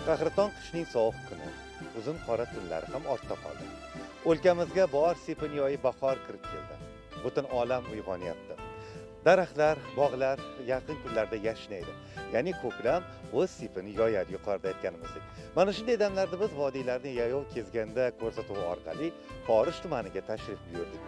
Qahraton qishning sovuq kuni, uzun qora tunlari ham ortda qoldi. O'lkamizga bor sepinyoyi bahor kirib keldi. Butun olam uyg'onyapti. Daraxtlar, bog'lar yaqin kunlarda yashnaydi. Ya'ni ko'klam o'z sepini yoyadi yuqorida aytganimizdek. Mana shunday damlarda biz vodiylarni yayov kezganda ko'rsatuv orqali Forish tumaniga tashrif buyurdik.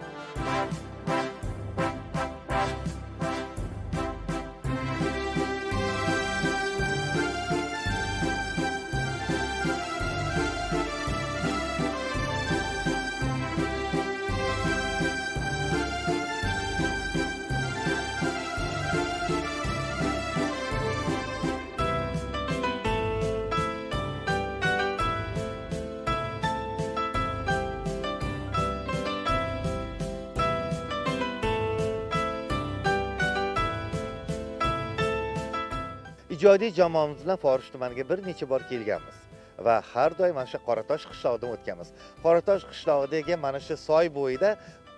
Ijodiy jamoamiz bilan Forish tumaniga bir necha bor kelganmiz va har doim mana shu Qoratosh qishlog'idan o'tganmiz. Qoratosh qishlog'idagi mana shu soy bo'yida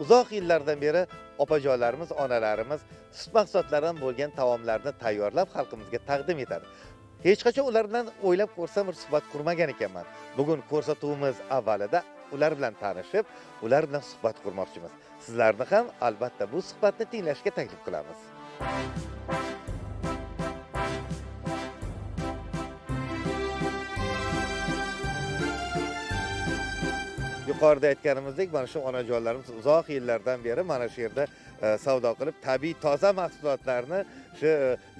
uzoq yillardan beri opajonlarimiz, onalarimiz sut mahsulotlaridan bo'lgan taomlarni tayyorlab xalqimizga taqdim etadi. Hech qachon ular bilan o'ylab ko'rsam bir suhbat qurmagan ekanman. Bugun ko'rsatuvimiz avvalida ular bilan tanishib, ular bilan suhbat qurmoqchimiz. Sizlarni ham albatta bu suhbatni tinglashga taklif qilamiz. Yuqorida aytganimizdek, mana shu onajonlarimiz uzoq yillardan beri mana shu yerda savdo qilib, tabiiy toza mahsulotlarni shu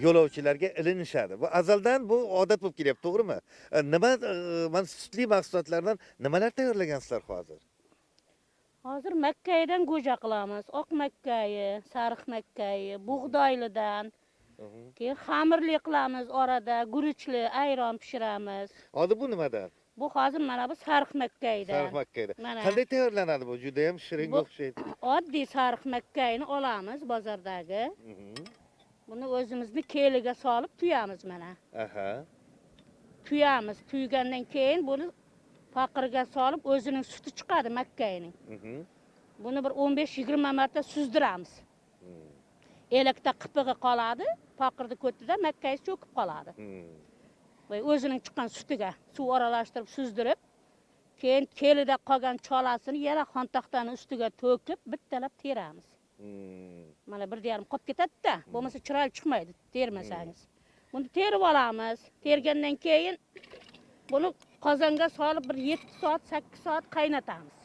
yo'lovchilarga ilinishadi. Bu azaldan bu odat bo'lib kelyapti, to'g'rimi? Nima mana sutli mahsulotlardan nimalar tayyorlagansizlar hozir? Hozir makkaydan go'ja qilamiz. Oq makkayi, sariq makkayi, bug'doylidan. Keyin xamirli qilamiz orada, guruchli ayron pishiramiz. Hozir bu nimadan? Bu hozir mana bu sariq makkaydan. Sariq makkaydan. Qanday tayyorlanadi bu? Juda ham shirin o'xshaydi. Oddiy sariq makkayni olamiz bozordagi. Buni o'zimizni keliga solib tuyamiz mana. Aha. Tuyamiz. Tuygandan keyin buni paqirga solib o'zining suti chiqadi makkayning. Buni bir 15-20 marta suzdiramiz. Elakda qipig'i qoladi, paqirni ko'tida makkay cho'kib qoladi. Va o'zining chiqqan sutiga suv aralashtirib suzdirib, keyin kelida qolgan cholasini yana xontaxtani ustiga to'kib bittalab teramiz. Mana 1,5 qop ketadi-da, bo'lmasa chiroyli chiqmaydi termasangiz. Buni terib olamiz. Tergandan keyin buni qozonga solib bir 7 soat, 8 soat qaynatamiz.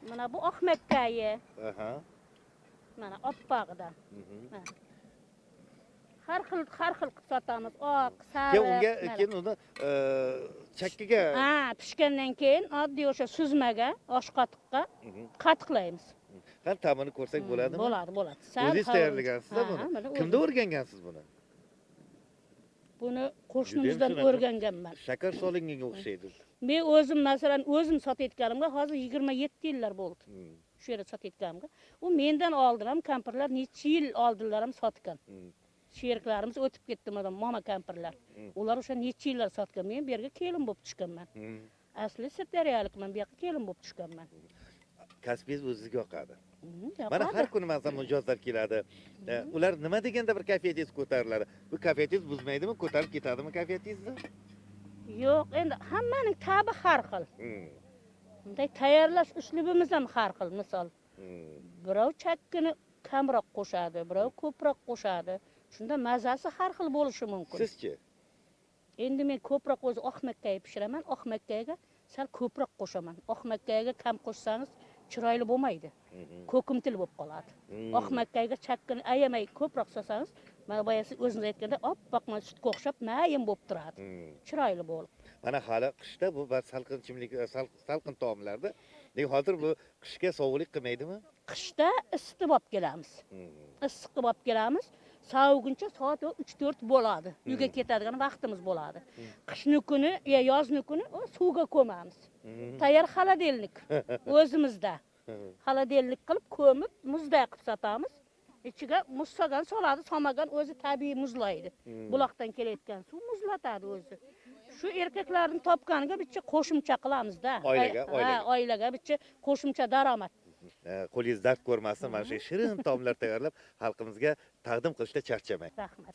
Mana bu oq makkayi. Mana oppog'idan. Har xil qilib sotamiz. Oq, sariq. Keyin uni chakkiga pishgandan keyin oddiy o'sha suzmaga, osh qatiqqa qatiqlaymiz. Qani ta'mini ko'rsak bo'ladimi? Bo'ladi. O'zingiz tayyorlagansiz-da buni? Kimda o'rgangansiz buni? Buni qo'shnimizdan o'rganganman. Shakar solinganga o'xshaydi. Men o'zim masalan sotayotganimga hozir 27 yillar bo'ldi. Shu yerda sotayotganimga. U mendan oldin ham kampirlar necha yil oldinlar ham sotgan. Sheriklarimiz o'tib ketdi, mama kampirlar. Ular o'sha necha yillar sotgan. Men bu yerga kelin bo'lib tushganman. Asli Sirdaryolikman, bu yoqqa kelin bo'lib tushganman. Kasbingiz o'zingizga yoqadi. Mana har kuni menga mijozlar keladi. Ular nima deganda bir kayfiyatingiz ko'tariladi. Bu kayfiyatingiz buzmaydimi? Ko'tarib ketadimi kayfiyatingizni? Yo'q, endi hammaning ta'bi har xil. Bunday tayyorlash uslubimiz ham har xil. Misol, birov chakkini kamroq qo'shadi, birov ko'proq qo'shadi. Shunda mazasi har xil bo'lishi mumkin. Sizchi? Endi men ko'proq o'zi oq makkayni pishiraman, oq makkayiga sal ko'proq qo'shaman. Oq makkayiga kam qo'shsangiz chiroyli bo'lmaydi. Ko'kimtil bo'lib qoladi. Oq makkayiga chakkini ayamay ko'proq solsangiz, mana boyasi o'zingiz aytganda oppoq sutga o'xshab mayin bo'lib turadi. Chiroyli bo'lib. Mana hali qishda bu salqin taomlarda, lekin hozir bu qishga sovuqlik qilmaydimi? Qishda issiq olib kelamiz. Issiq olib kelamiz. Sovuguncha soat 3-4 bo'ladi. Uyga ketadigan vaqtimiz bo'ladi. Qishni kuni, yozni kuni suvga ko'mamiz. Tayyor xaladelnik o'zimizda. Xaladelnik qilib ko'mib, muzday qilib sotamiz. Ichiga muz soladi, solmagan o'zi tabiiy muzlaydi. Buloqdan kelayotgan suv muzlatadi o'zi. Shu erkaklarning topganiga bitta qo'shimcha qilamiz-da. Oilaga bitta qo'shimcha daromad. Qo'lingiz dard ko'rmasin, mana shu shirin taomlar tayyorlab xalqimizga taqdim qilishda charchamang. Rahmat.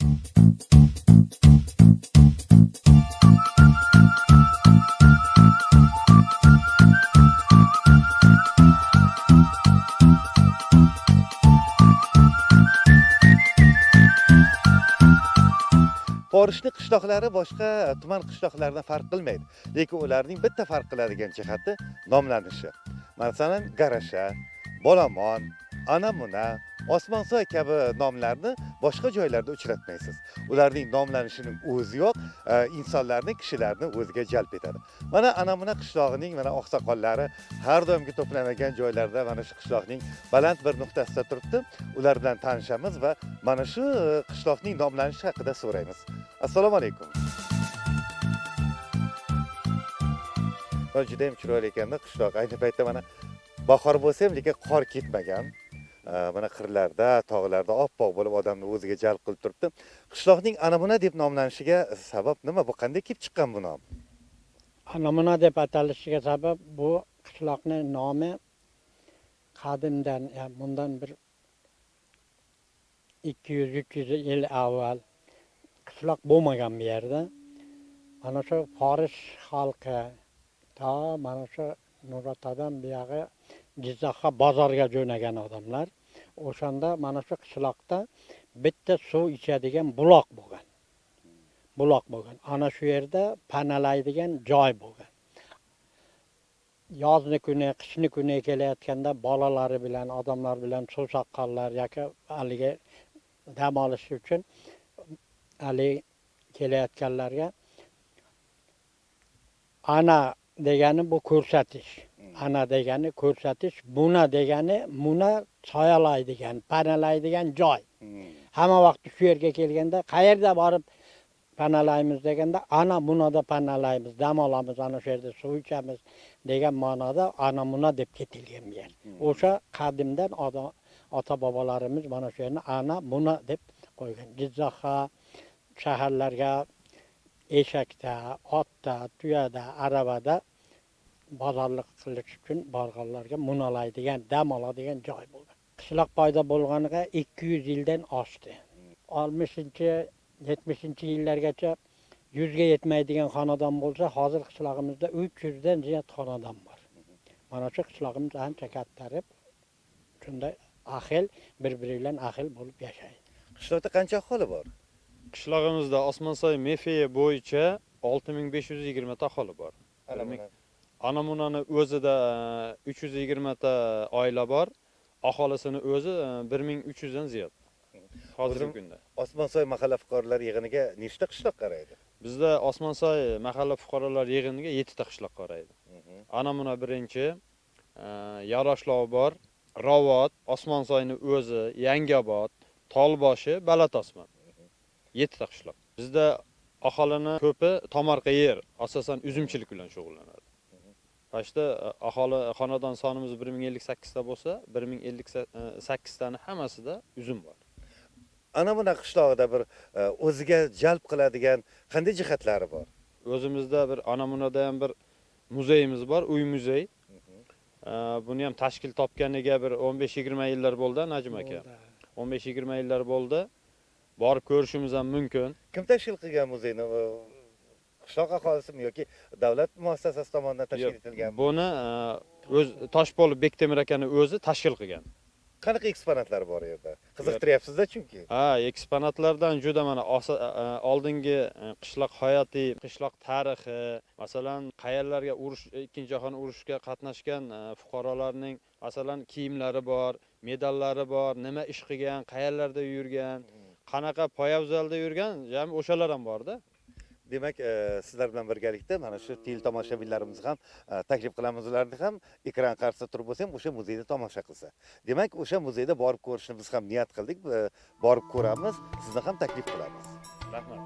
Forishli qishloqlari boshqa tuman qishloqlaridan farq qilmaydi. Lekin ularning bitta farq qiladigan jihati nomlanishi. Masalan, Garasha, Bolamon, Anamuna, Osmonsoy kabi nomlarni boshqa joylarda uchratmaysiz. Ularning nomlanishining o'zi yo'q, insonlarning, kishilarni o'ziga jalb etadi. Mana Anamuna qishlog'ining mana oqsoqollari har doimgi to'planadigan joylarda mana shu qishloqning baland bir nuqtasida turibdi. Ular bilan tanishamiz va mana shu qishloqning nomlanishi haqida so'raymiz. Assalomu alaykum. Juda ham chiroyli ekanda qishloq. Ayni paytda mana bahor bo'lsa ham lekin qor ketmagan. Mana qirlarda, tog'larda oppoq bo'lib odamni o'ziga jalb qilib turibdi. Qishloqning Anamuna deb nomlanishiga sabab nima? Bu qanday kelib chiqqan bu nom? Anamuna deb atalishiga sabab bu qishloqning nomi qadimdan, yani bundan bir 200-300 yil avval qishloq bo'lmagan bu yerda. Mana shu Forish xalqi mana shu Nuratadan bu yoqqa Jizzaxga bozorga jo'nagan odamlar. O'shanda mana shu qishloqda bitta suv ichadigan buloq bo'lgan. Ana shu yerda panalaydigan joy bo'lgan. Yozni kuni, qishni kuni kelayotganda bolalari bilan, odamlar bilan suv saqqanlar yoki haliga dam olish uchun hali kelayotganlarga ana degani bu ko'rsatish. Ana degani ko'rsatish, buna degani muna soyalaydigan, panalaydigan joy. Hamma vaqt shu yerga kelganda qayerda borib panalaymiz deganda ana bunada panalaymiz, dam olamiz, ana shu yerda suv ichamiz degan ma'noda ana buna deb ketilgan bu yer. O'sha qadimdan ota bobolarimiz mana shu yerni ana buna deb qo'ygan. Jizzaxga, shaharlarga eshakda, otda, tuyada, arabada bozorlik qilish uchun borganlarga munalaydigan, dam oladigan joy bo'lgan. Qishloq paydo bo'lganiga 200 yildan oshdi. 60-70-yillargacha 100 ga yetmaydigan xonadon bo'lsa, hozir qishlog'imizda 300 dan ziyod xonadon bor. Mana shu qishlog'imiz ancha kattarib, shunday ahil, bir-biri bilan ahil bo'lib yashaydi. Qishloqda qancha aholi bor? Qishlog'imizda Osmonsoy mefiye bo'yicha 6520 ta aholi bor. Anamunani o'zida 320 ta oila bor. Aholisini o'zi 1300 dan ziyod. Hozirgi kunda. Osmonsoy mahalla fuqarolar yig'iniga nechta qishloq qaraydi? Bizda Osmonsoy mahalla fuqarolar yig'iniga 7 ta qishloq qaraydi. Anamuna birinchi, Yaroshloq bor, Ravot, Osmonsoyning o'zi, Yangiobod, Tolboshi, Balatosmon. 7 ta qishloq. Bizda aholini ko'pi tomorqa yer, asosan uzumchilik bilan shug'ullanadi. Pashta aholi xonadon sonimiz 1058 ta bo'lsa, 1058 tani hammasida uzum bor. Anamuna qishlog'ida bir o'ziga jalb qiladigan qanday jihatlari bor? O'zimizda bir Anamunada ham bir muzeyimiz bor, uy muzey. Buni ham tashkil topganiga bir 15-20 yillar bo'ldi, Najim aka. 15-20 yillar bo'ldi. Borib ko'rishimiz ham mumkin. Kim tashkil qilgan muzeyni? Qishloq aholisimi yoki davlat muassasasi tomonidan tashkil etilganmi? Buni o'z Toshpolov Bektemir akaning o'zi tashkil qilgan. Qanaqa eksponatlar bor yerda? Qiziqtiryapsiz-da chunki. Eksponatlardan juda mana oldingi qishloq hayotiy, qishloq tarixi, masalan, qayerlarga urush, Ikkinchi jahon urushga qatnashgan fuqarolarning masalan kiyimlari bor, medallari bor, nima ish qilgan, qayerlarda yurgan, qanaqa poyabzalda yurgan, jami o'shalar ham bor-da. Demak, sizlar bilan birgalikda mana shu tomoshabinlarimizni ham taklif qilamiz, ularni ham ekran qarshisida turib bo'lsa ham o'sha muzeyda tomosha qilsa. Demak, o'sha muzeyda borib ko'rishni biz ham niyat qildik, borib ko'ramiz, sizni ham taklif qilamiz. Rahmat.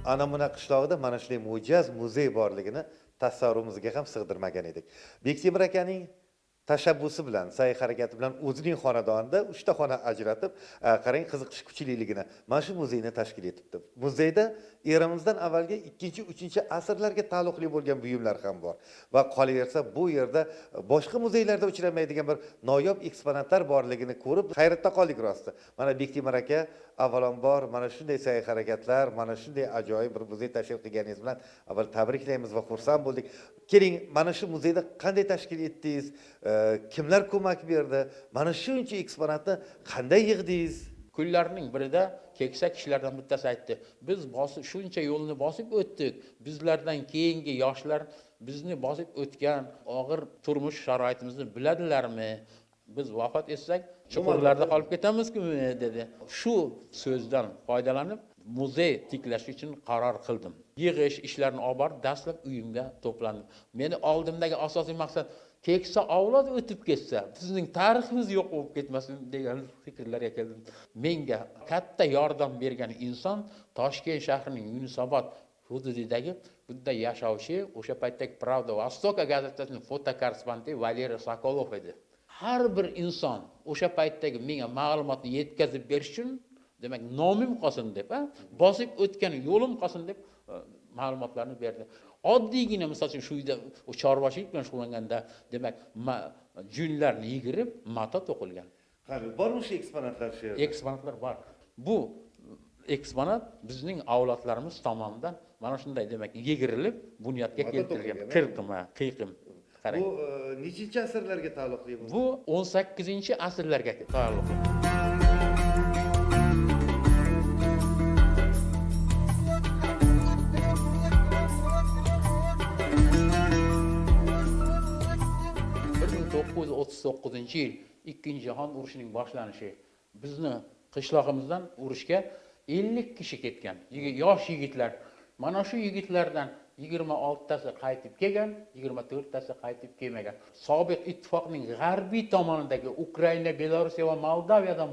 Anamuna qishlog'ida mana shunday mo'jaz muzey borligini tasavvurimizga ham sig'dirmagan edik. Bektemir akaning tashabbusi bilan, sa'y harakati bilan o'zining xonadonida 3 ta xona ajratib, qarang qiziqish kuchliligini mana shu muzeyni tashkil etibdi. Muzeyda eramizdan avvalgi 2-3 asrlarga taalluqli bo'lgan buyumlar ham bor va qolaversa bu yerda boshqa muzeylarda uchramaydigan bir noyob eksponatlar borligini ko'rib hayratda qoldik rosti. Mana Bektemir aka, avvalambor mana shunday sa'y harakatlar, mana shunday ajoyib bir muzey tashkil qilganingiz bilan avval tabriklaymiz va xursand bo'ldik. Keling, mana shu muzeyda qanday tashkil etdingiz? Kimlar ko'mak berdi? Mana shuncha eksponatni qanday yig'dingiz? Kunlarning birida keksa kishilardan bittasi aytdi, biz shuncha yo'lni bosib o'tdik, bizlardan keyingi yoshlar bizni bosib o'tgan og'ir turmush sharoitimizni biladilarmi? Biz vafot etsak, chuqurlarda qolib ketamizku dedi. Shu so'zdan foydalanib muzey tiklash uchun qaror qildim. Yig'ish ishlarini olib borib, dastlab uyimga to'plandim. Meni oldimdagi asosiy maqsad keksa avlod o'tib ketsa, bizning tariximiz yo'q bo'lib ketmasin degan fikrlarga keldim. Menga katta yordam bergan inson Toshkent shahrining Yunusobod hududidagi budda yashovchi, o'sha paytdagi Pravda Vostoka gazetasining fotokorrespondenti Valeriy Sokolov edi. Har bir inson o'sha paytdagi menga ma'lumotni yetkazib berish uchun, demak, nomim qolsin deb, bosib o'tgan yo'lim qolsin deb ma'lumotlarni berdi. Oddiygina misol uchun shu uyda chorvachilik bilan shug'ullanganda, demak, junlarni yigirib, mato to'qilgan. Qani, bormi shu eksponatlar shu yerda? Eksponatlar bor. Bu eksponat bizning avlodlarimiz tomonidan mana shunday, demak, yigirilib, bunyodga keltirilgan. Qiyqim. Qarang. Bu nechinchi asrlarga taalluqli bu? Bu 18-asrlarga taalluqli. yil Ikkinchi jahon urushining boshlanishi. Bizni qishlog'imizdan urushga 50 kishi ketgan. Yosh yigitlar. Mana shu yigitlardan 26tasi qaytib kelgan, 24tasi qaytib kelmagan. Sobiq ittifoqning g'arbiy tomonidagi Ukraina, Belorussiya va Moldaviyadan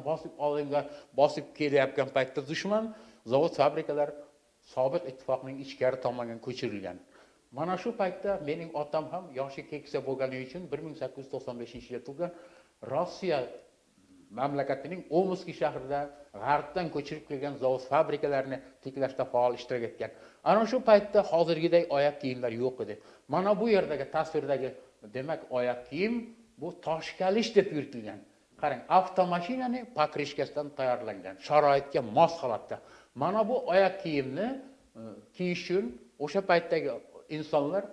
bosib kelayotgan paytda dushman zavod fabrikalar sobiq ittifoqning ichkari tomoniga ko'chirilgan. Mana shu paytda mening otam ham yoshi keksa bo'lgani uchun 1895-yilda tug'ilgan, Rossiya mamlakatining Omsk shahrida g'arbdan ko'chirib kelgan zavod fabrikalarini tiklashda faol ishtirok etgan. Ana shu paytda hozirgidek oyoq kiyimlar yo'q edi. Mana bu yerdagi tasvirdagi, demak, oyoq kiyim bu toshkalish deb yuritilgan. Qarang, avtomashinaning pokrishkasidan tayyorlangan, sharoitga mos holatda. Mana bu oyoq kiyimni kiyish uchun o'sha paytdagi insonlar,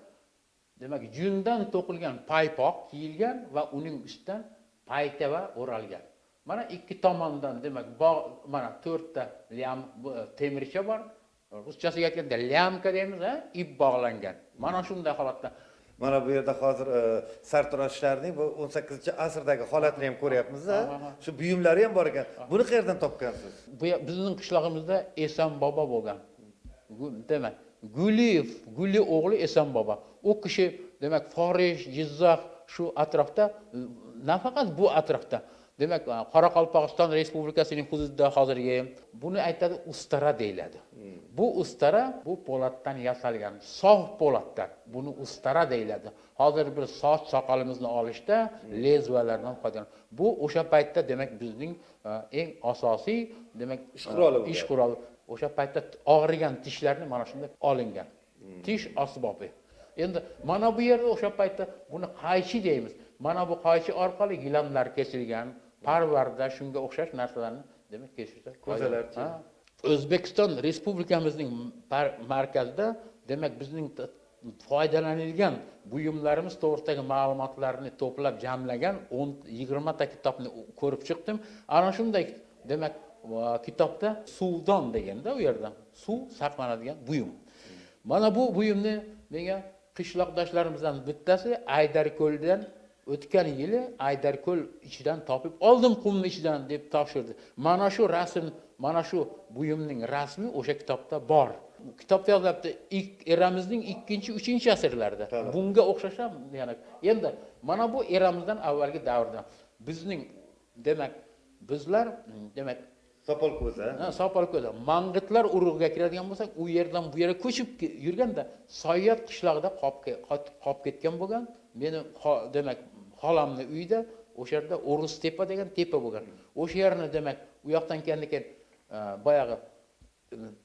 demak, jundan to'qilgan paypoq kiyilgan va uning ustidan paytava o'ralgan. Mana ikki tomondan, demak, mana 4 ta temircha bor. Ruschasiga aytganda lyamka deymiz, ip bog'langan. Mana shunday holatda. Mana bu yerda hozir sartaroshlarning bu 18-asrdagi holatini ham ko'ryapmiz. Shu buyumlari ham bor ekan. Buni qayerdan topgansiz? Bu bizning qishlog'imizda Eson bobo bo'lgan. Demak, Guli o'g'li Eson bobo. U kishi, demak, Forish, Jizzax shu atrofda, nafaqat bu atrofda, demak, Qoraqalpog'iston Respublikasining hududida hozirgi buni aytadi ustara deyiladi. Bu ustara bu po'latdan yasalgan, sof po'latdan. Buni ustara deyiladi. Hozir bir soch soqolimizni olishda lezvalardan foydalan. Bu o'sha paytda, demak, bizning eng asosiy, demak, ish quroli. O'sha paytda og'rigan tishlarni mana shunday olingan. Tish asbobi. Endi mana bu yerda o'sha paytda buni qaychi deymiz. Mana bu qaychi orqali gilamlar kesilgan, parvarda shunga o'xshash narsalarni, demak, kesishda ko'zalarchi. O'zbekiston Respublikamizning markazida, demak, bizning foydalanilgan buyumlarimiz to'g'risidagi ma'lumotlarni to'plab jamlagan 20 ta kitobni ko'rib chiqdim. Ana shunday, demak, kitobda suvdon deganda u yerda suv saqlanadigan buyum. Mana bu buyumni menga qishloqdoshlarimizdan bittasi Aydarko'ldan o'tgan yili Aydarko'l ichidan topib oldim, qumni ichidan deb topshirdi. Mana shu rasm, mana shu buyumning rasmi o'sha kitobda bor. Kitobda yozilibdi, eramizning 2-3-asrlarida. Bunga o'xshash ham yana. Endi mana bu eramizdan avvalgi davrda bizning, demak, bizlar, demak, Sopolko'da mang'itlar urug'iga kiradigan bo'lsak, u yerdan bu yerga ko'chib yurganda Soyat qishlog'ida qolib ketgan bo'lgan. Meni, demak, xolamni uyida o'sha yerda O'rus tepa degan tepa bo'lgan. O'sha yerni demak, u yoqdan keyin boyag'i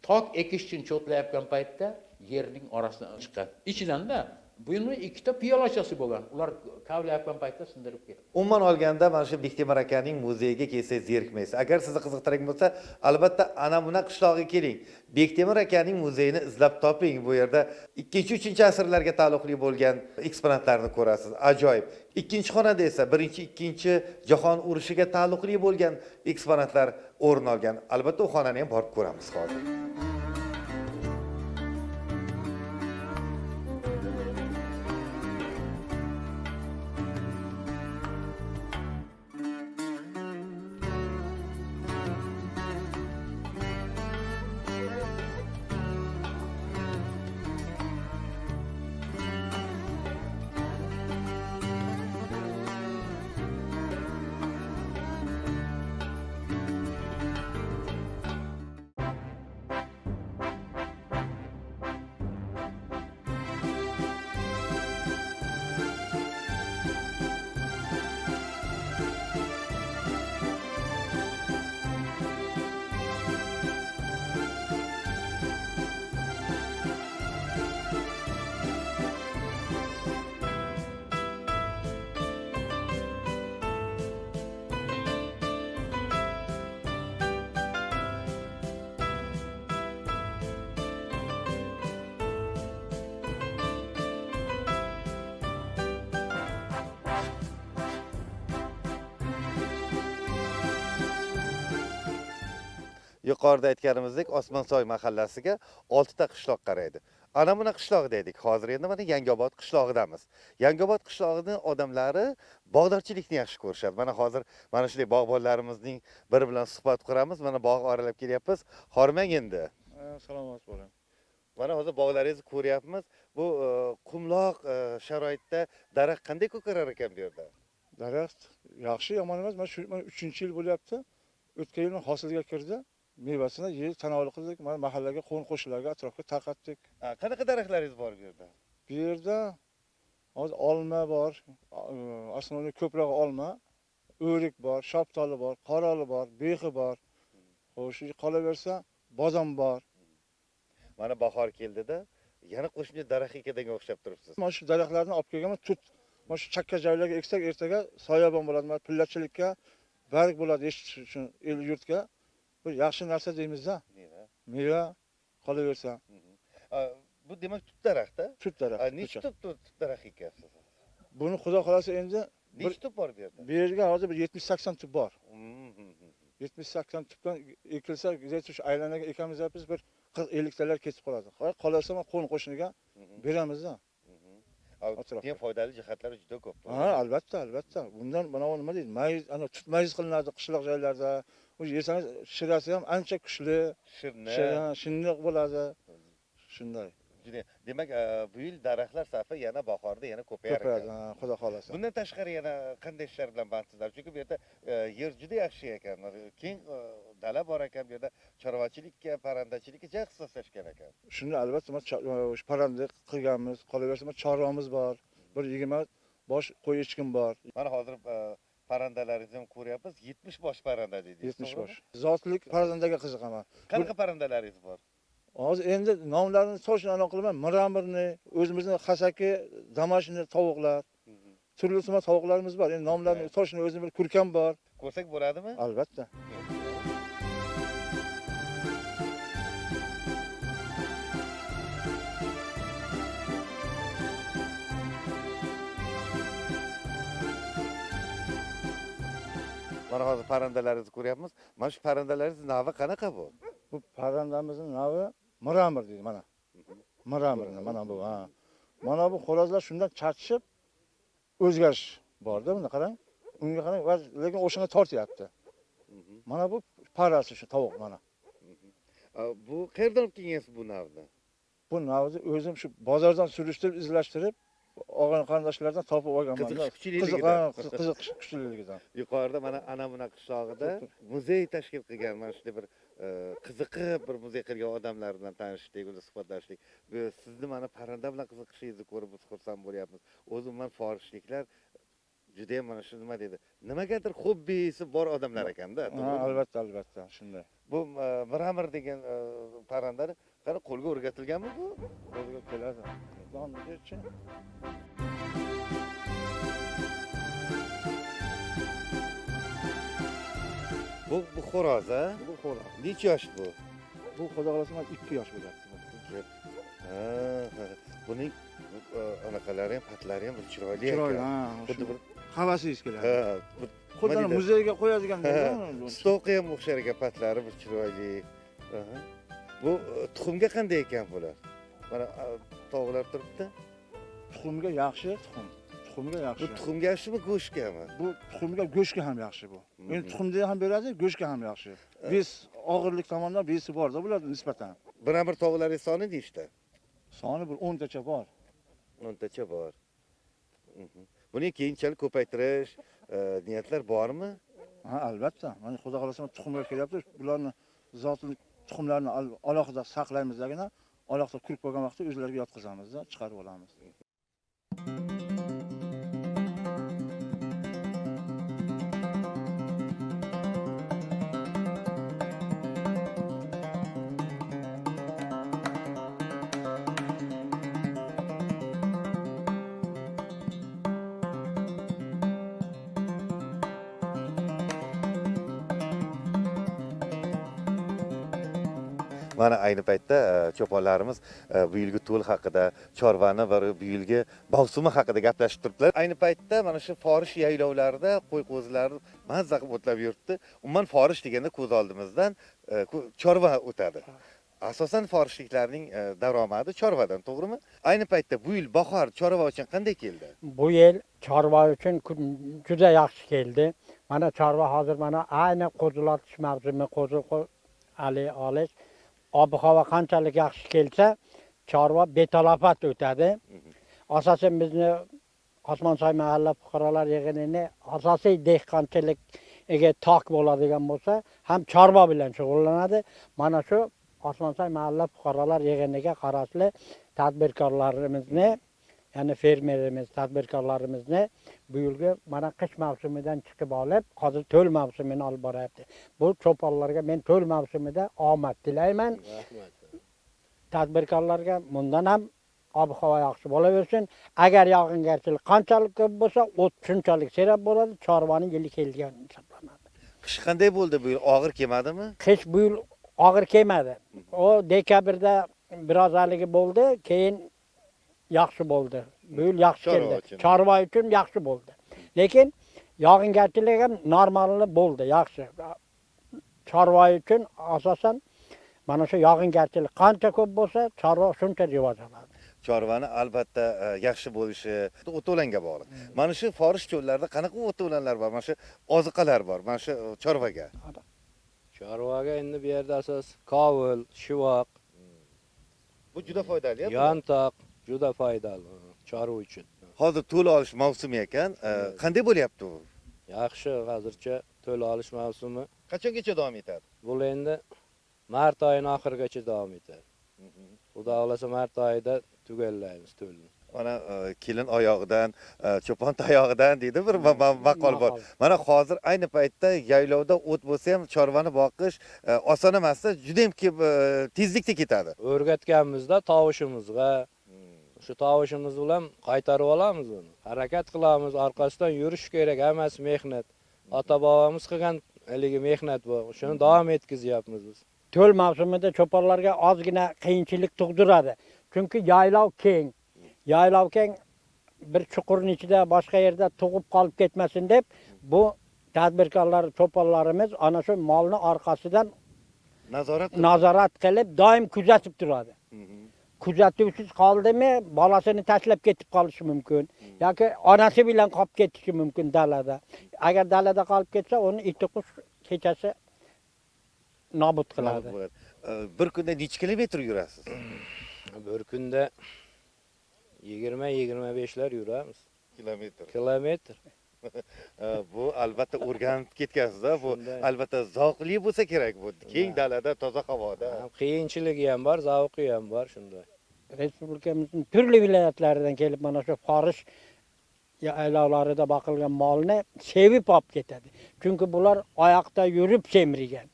tok ekish uchun cho'tlayotgan paytda yerning orasidan chiqqan. Ichidanda buni ikkita piyolachasi bo'lgan. Ular kavlayotgan paytda sindirib ketdi. Umuman olganda mana shu Bektemir akaning muzeyiga kelsangiz zerikmaysiz. Agar sizni qiziqtirgan bo'lsa, albatta ana buna qishlog'iga keling. Bektemir akaning muzeyini izlab toping. Bu yerda 2-3 asrlarga taalluqli bo'lgan eksponatlarni ko'rasiz. Ajoyib. Ikkinchi xonada esa 1-2 jahon urushiga taalluqli bo'lgan eksponatlar o'rin olgan. Albatta u xonani ham borib ko'ramiz hozir. Yuqorida aytganimizdek, Osmonsoy mahallasiga 6 ta qishloq qaraydi. Ana buni qishloq dedik. Hozir endi mana Yangiobod qishlog'idamiz. Yangiobod qishlog'ining odamlari bog'dorchilikni yaxshi ko'rishadi. Mana hozir mana shunday bog'bonlarimizning biri bilan suhbat quramiz. Mana bog' oralab kelyapmiz. Hormang endi. Salomat bo'ling. Mana hozir bog'laringizni ko'ryapmiz. Bu qumloq sharoitda daraxt qanday ko'karar ekan bu yerda? Daraxt yaxshi, yomon emas. Mana shu 3-yil bo'lyapti. O'tgan yil hosilga kirdi. Mevasini yil tanovul qildik. Mana mahallaga qo'shnilarga atrofga tarqatdik. Qanaqa daraxtlaringiz bor bu yerda? Bu yerda hozir olma bor, asosiy ko'proq olma, o'rik bor, shoptoli bor, qoroli bor, behi bor. Xo'sh, qolaversa, bozom bor. Mana bahor keldida, yana qo'shni daraxt ekadiga o'xshab turibsiz. Mana shu daraxtlarni olib kelganman, tut. Mana shu chakka joylarga eksak, ertaga soyabon bo'ladi, mana pillachilikka, barg bo'ladi uchun el yurtga. Bu yaxshi narsa deymiz-da. Meva qolaversa. Bu demak tut daraxti. Tut daraxti. Nechta tut daraxt ekyapsiz? Buni xudo xolasa endi Nechta tut bor bu yerda? bu yerga hozir 70-80 tut bor. 70-80 tutdan ekilsa, shu aylanaga ekamiz biz bir 40-50 talar ketib qoladi. Qolsa men qo'shniga beramiz-da. Demak foydali jihatlari juda ko'p. Ha, albatta. Bundan mana nima deydi? Mayiz, ana tut mayiz qilinadi qishloq joylarda. U yesangiz shirasi ham ancha kuchli. Shinniq bo'ladi. Shunday. Demak, bu yil daraxtlar safi yana bahorda yana ko'payar ekan. Xudo xolasa. Bundan tashqari yana qanday ishlar bilan bandsizlar? Chunki bu yerda yer juda yaxshi ekan. Keng dala bor ekan bu yerda. Chorvachilikka, parandachilikka juda ixtisoslashgan ekan. Shunda albatta parranda qilganmiz, qolaversa chorvamiz bor. Bir 20 bosh qo'y echkim bor. Mana hozir parrandalaringizni ham ko'ryapmiz. 70 bosh parranda dedingiz. 70 bosh. Zotlik parrandaga qiziqaman. Qanaqa parrandalaringiz bor? Hozir endi nomlarini so'zini aniq qilaman. Miramirni, o'zimizning xasaki, damashni tovuqlar, turli xil tovuqlarimiz bor. Endi nomlarini so'zini o'zim bir ko'rkam bor. Ko'rsak bo'ladimi? Albatta. Mana hozir parrandalaringizni ko'ryapmiz. Mana shu parrandalaringiz navi qanaqa bu? Bu parrandamizning navi Miramir deydi mana. Miramirni mana bu, ha. Mana bu xo'rozlar shundan charchib o'zgarish borda, buni qarang. Unga qarang, lekin o'shanga tortyapti. Mana bu parasi shu tovuq mana. Bu qayerdan olib kelgansiz bu navni? Bu navni o'zim shu bozordan surishtirib, izlashtirib, og'in qarindoshlardan topib olganman. Qiziqish kuchliligidan. Yuqorida mana ana buna qishlog'ida muzey tashkil qilgan, mana shunday bir qiziqib bir muzey qilgan odamlar bilan tanishdik, o'zi suhbatlashdik. Sizni mana parranda bilan qiziqishingizni ko'rib biz xursand bo'lyapmiz. O'zi umuman forishliklar juda ham mana shu nima deydi, nimagadir hobbisi bor odamlar ekanda. Ha, to'g'rimi? albatta, shunday. Bu Miramir degan parrandani qani qo'lga o'rgatilganmi bu? Qo'lga keladi. Donchi. Bu xo'roz, a? Bu xo'roz. Necha yosh bu? Bu xudo xolasa 2 yosh bo'ladi. Ha, buning anaqalari ham, patlari ham bir chiroyli Chiroyli, ekan. ha. Xuddi bir Havasingiz keladi. ha, Xuddi nima deydi? muzeyga qo'yadigan stoqqa ham o'xshar ekan, patlari bir chiroyli. Aha. Bu tuxumga qanday ekan bular? Mana tovuqlar turibdi. tuxumga yaxshi, tuxumga Bu yaxshi. tuxumga yaxshimi, go'shtgami? Bu tuxumga go'shtga ham yaxshi bu. Endi tuxumda ham beradi, go'shtga ham yaxshi. Bes og'irlik tomondan besi bor-da bularga nisbatan. Bir tovuqlaringiz soni deyishdi. Soni bir 10 tacha bor. 10 tacha bor. Buni keyinchalik ko'paytirish niyatlar bormi? Ha, albatta. Mana xudo xolasa tuxumga kelyapti. Bularni zotini tuxumlarini alohida saqlaymiz degina, alohida kurib qo'ygan vaqtda o'zlariga yotqizamiz-da, chiqarib olamiz. Mana ayni paytda cho'ponlarimiz bu yilgi to'l haqida, chorvani va bu yilgi mavsumi haqida gaplashib turibdilar. Ayni paytda mana shu Forish yaylovlarida qo'y qo'zilar mazza qilib o'tlab yuribdi. Umuman Forish deganda ko'z oldimizdan chorva o'tadi. Asosan forishliklarning daromadi chorvadan, to'g'rimi? Ayni paytda bu yil bahor chorva uchun qanday keldi? Bu yil chorva uchun juda yaxshi keldi. Mana chorva hozir mana ayni qo'zilotish mavsumi, qo'zi olish ob-havo qanchalik yaxshi kelsa, chorva betalofat o'tadi. Asosan bizni Osmonsoy mahalla fuqarolar yig'inini asosiy dehqonchilikga tok bo'ladigan bo'lsa, ham chorva bilan shug'ullanadi. Mana shu Osmonsoy mahalla fuqarolar yig'iniga qarashli tadbirkorlarimizni, ya'ni fermerimiz, tadbirkorlarimizni bu yilgi mana qish mavsumidan chiqib olib, hozir to'l mavsumini olib boryapti. Bu cho'ponlarga men to'l mavsumida omad tilayman. Tadbirkorlarga bundan ham ob-havo yaxshi bo'laversin. Agar yog'ingarchilik qanchalik ko'p bo'lsa, o't shunchalik serab bo'ladi, chorvaning yili kelgan hisoblanadi. Qish qanday bo'ldi bu yil? Og'ir kelmadimi? Qish bu yil og'ir kelmadi. O dekabrda biroz haligi bo'ldi, keyin yaxshi bo'ldi. Bu yil yaxshi keldi. Chorva uchun yaxshi bo'ldi. Lekin yog'ingarchilik ham normalni bo'ldi, yaxshi. Chorva uchun asosan mana shu yog'ingarchilik qancha ko'p bo'lsa, chorva shuncha rivojlanadi. Chorvani albatta yaxshi bo'lishi o'to'langa bog'liq. Mana shu Forish cho'llarida qanaqa o'to'lanlar bor? Mana shu oziqalar bor. Mana shu chorvaga. Chorvaga endi bu yerda asos qovul, shivoq, Bu juda foydali. yantoq juda foydali chorva uchun. Hozir to'l olish mavsumi ekan. Qanday bo'lyapti u? Yaxshi, hozircha to'l olish mavsumi. Qachongacha davom etadi? Bu endi mart oyining oxirigacha davom etadi. Xudo xolasa mart oyida tugallaymiz to'lni. Mana kelin oyog'idan, cho'pon tayog'idan deydi bir maqol bor. Mana hozir ayni paytda yaylovda o't bo'lsa ham chorvani boqish oson emas, juda ham tezlikda ketadi. O'rgatganmizda tovushimizga, shu tovushimiz bilan qaytarib olamiz uni. Harakat qilamiz, orqasidan yurish kerak, hammasi mehnat. Ota-bobomiz qilgan haligi mehnat bu. Shuni davom etkizyapmiz biz. To'l mavsumida cho'ponlarga ozgina qiyinchilik tug'diradi. Chunki yaylov keng. Yaylov keng bir chuqurning ichida boshqa yerda tug'ib qolib ketmasin deb, bu tadbirkorlar, cho'ponlarimiz ana shu molni orqasidan nazorat qilib, doim kuzatib turadi. Kuzatuvsiz qoldimi, bolasini tashlab ketib qolishi mumkin yoki onasi bilan qolib ketishi mumkin dalada. Agar dalada qolib ketsa, uni it qush kechasi nobud qiladi. Bir kunda necha kilometr yurasiz? Bir kunda 20-25 lar yuramiz. Kilometr. Bu albatta o'rganib ketgansiz-da, bu albatta zavqli bo'lsa kerak bu. Keng dalada, toza havoda. Qiyinchiligi ham bor, zavqi ham bor shunday. Respublikamizning turli viloyatlaridan kelib mana shu Forish yaylovlarida boqilgan molni sevib olib ketadi. Chunki bular oyoqda yurib semirgan.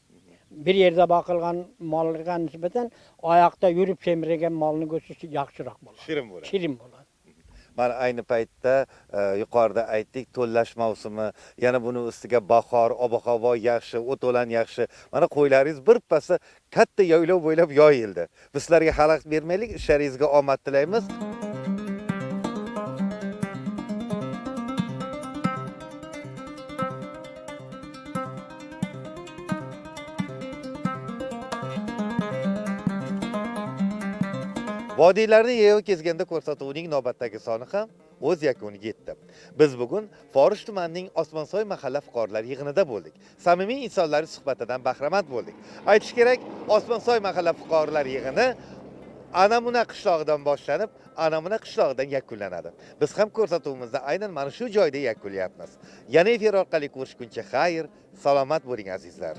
Bir yerda boqilgan mollarga nisbatan oyoqda yurib semirgan molni go'shti yaxshiroq bo'ladi. Shirin bo'ladi. Shirin bo'ladi. Mana ayni paytda yuqorida aytdik, to'llash mavsumi, yana buni ustiga bahor, ob-havo yaxshi, o't-o'lan yaxshi. Mana qo'ylaringiz birpasda katta yaylov bo'ylab yoyildi. Biz sizlarga xalaqit bermaylik, ishlaringizga omad tilaymiz. Vodiylarni yeyov kezganda ko'rsatuvining navbatdagi soni ham o'z yakuniga yetdi. Biz bugun Forish tumanining Osmonsoy mahalla fuqarolar yig'inida bo'ldik. Samimiy insonlar suhbatidan bahramand bo'ldik. Aytish kerak, Osmonsoy mahalla fuqarolar yig'ini Anamuna qishlog'idan boshlanib, Anamuna qishlog'idan yakunlanadi. Biz ham ko'rsatuvimizni aynan mana shu joyda yakunlayapmiz. Yana efir orqali ko'rishguncha xayr, salomat bo'ling azizlar.